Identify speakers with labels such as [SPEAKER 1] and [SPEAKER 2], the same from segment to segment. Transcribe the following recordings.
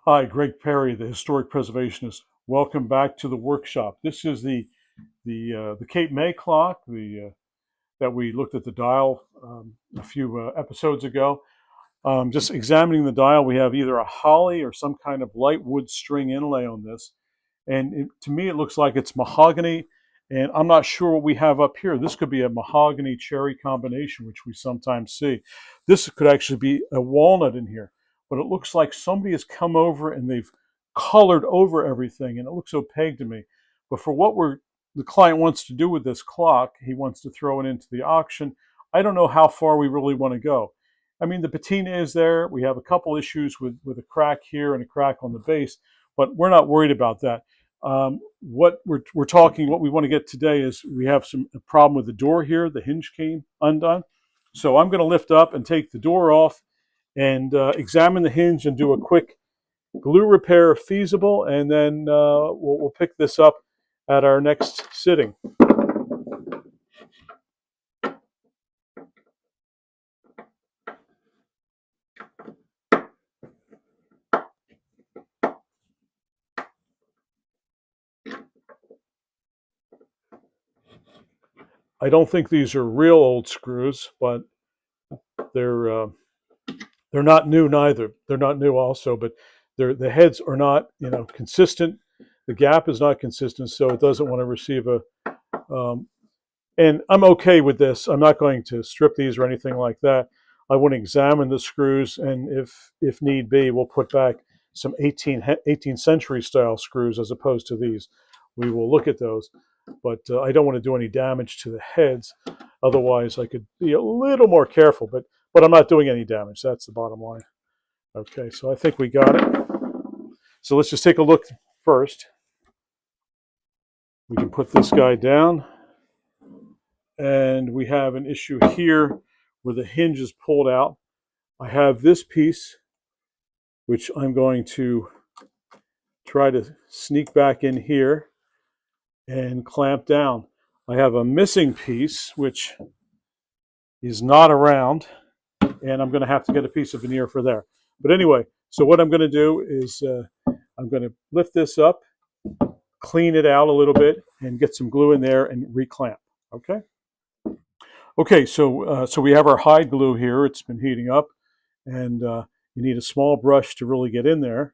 [SPEAKER 1] Hi, Gregg Perry, the historic preservationist. Welcome back to the workshop. This is the Cape May clock, the that we looked at the dial a few episodes ago. Just examining the dial, we have either a holly or some kind of light wood string inlay on this, and to me it looks like it's mahogany. And I'm not sure what we have up here. This could be a mahogany cherry combination, which we sometimes see. This could actually be a walnut in here, but it looks like somebody has come over and they've colored over everything, and it looks opaque to me. But for what the client wants to do with this clock, he wants to throw it into the auction. I don't know how far we really want to go. I mean, the patina is there. We have a couple issues with a crack here and a crack on the base, but we're not worried about that. What what we want to get today is we have a problem with the door here. The hinge came undone. So I'm going to lift up and take the door off and examine the hinge and do a quick glue repair if feasible, and then we'll pick this up at our next sitting. I don't think these are real old screws, but they're they're not new neither. They're not new also, but the heads are not consistent. The gap is not consistent, so it doesn't want to receive a. And I'm okay with this. I'm not going to strip these or anything like that. I want to examine the screws, and if need be, we'll put back some 18th century style screws as opposed to these. We will look at those, but I don't want to do any damage to the heads. Otherwise, I could be a little more careful, but I'm not doing any damage. That's the bottom line. Okay, so I think we got it. So let's just take a look first. We can put this guy down. And we have an issue here where the hinge is pulled out. I have this piece, which I'm going to try to sneak back in here and clamp down. I have a missing piece, which is not around, and I'm going to have to get a piece of veneer for there. But anyway, so what I'm going to do is I'm going to lift this up, clean it out a little bit, and get some glue in there and reclamp. Okay? Okay, so we have our hide glue here. It's been heating up, and you need a small brush to really get in there.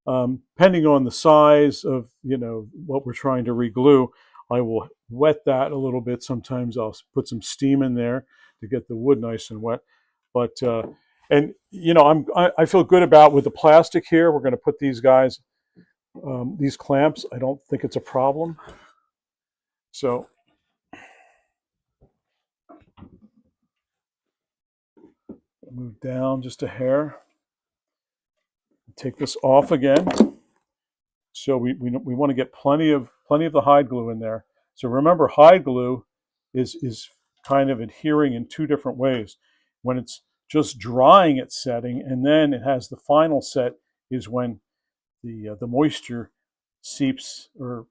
[SPEAKER 1] Depending on the size of what we're trying to reglue, I will wet that a little bit. Sometimes I'll put some steam in there to get the wood nice and wet. But and I feel good about with the plastic here. We're going to put these guys, these clamps. I don't think it's a problem. So. Move down just a hair. Take this off again. So we want to get plenty of the hide glue in there. So remember, hide glue is kind of adhering in two different ways. When it's just drying its setting, and then it has the final set is when the moisture seeps or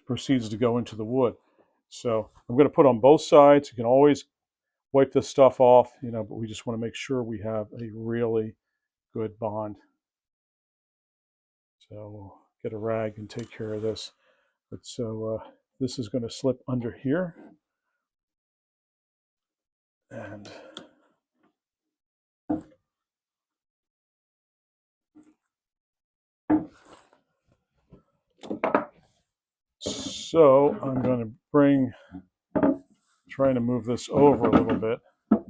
[SPEAKER 1] proceeds to go into the wood. So I'm going to put on both sides. You can always wipe this stuff off, but we just want to make sure we have a really good bond. So we'll get a rag and take care of this. But so this is going to slip under here. And so I'm going to trying to move this over a little bit. I don't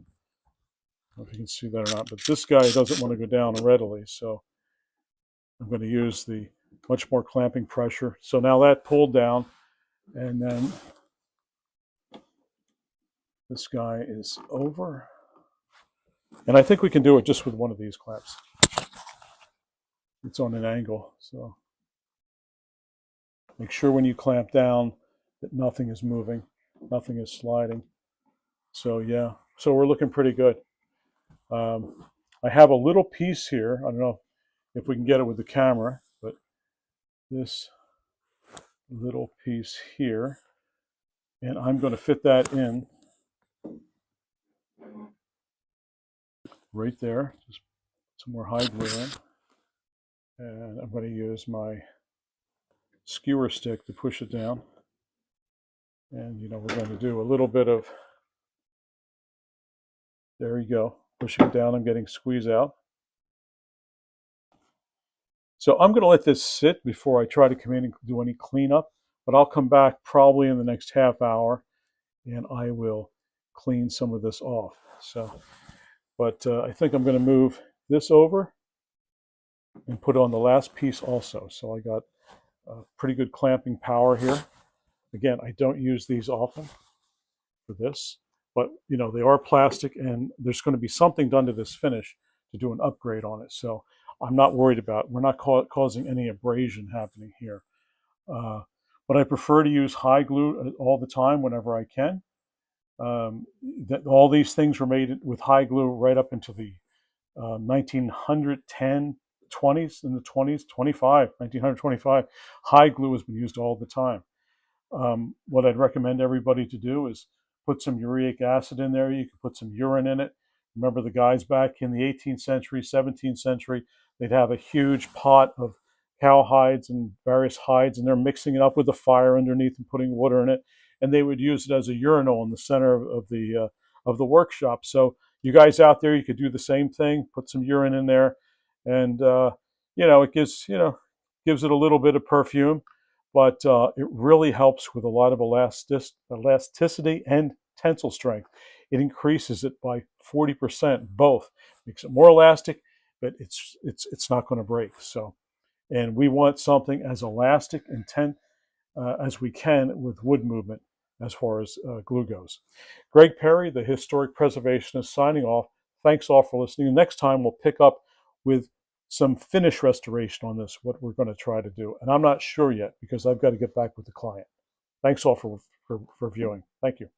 [SPEAKER 1] know if you can see that or not, but this guy doesn't want to go down readily. So I'm going to use the much more clamping pressure. So now that pulled down, and then this guy is over. And I think we can do it just with one of these clamps. It's on an angle, so make sure when you clamp down that nothing is moving, nothing is sliding. So yeah, so we're looking pretty good. I have a little piece here. I don't know if we can get it with the camera, but this little piece here, and I'm going to fit that in right there. Just some more hide glue in, And I'm going to use my skewer stick to push it down. And, we're going to do a little bit of, there you go, pushing it down. I'm getting squeeze out. So I'm going to let this sit before I try to come in and do any cleanup, but I'll come back probably in the next half hour and I will clean some of this off. But I think I'm going to move this over and put on the last piece also. So I got pretty good clamping power here. Again, I don't use these often for this, but they are plastic and there's going to be something done to this finish to do an upgrade on it. So I'm not worried about, we're not causing any abrasion happening here. But I prefer to use high glue all the time whenever I can. All these things were made with high glue right up into the 1910, 20s, in the 20s, 1925. High glue has been used all the time. What I'd recommend everybody to do is put some uric acid in there. You can put some urine in it. Remember the guys back in the 18th century, 17th century, they'd have a huge pot of cow hides and various hides, and they're mixing it up with the fire underneath and putting water in it, and they would use it as a urinal in the center of the workshop. So you guys out there, you could do the same thing. Put some urine in there, and it gives it a little bit of perfume, but it really helps with a lot of elasticity and tensile strength. It increases it by 40%, both. Makes it more elastic, but it's not going to break. So, and we want something as elastic and as we can with wood movement as far as glue goes. Gregg Perry, the historic preservationist, signing off. Thanks all for listening. Next time we'll pick up with some finish restoration on this, what we're going to try to do. And I'm not sure yet because I've got to get back with the client. Thanks all for viewing. Thank you.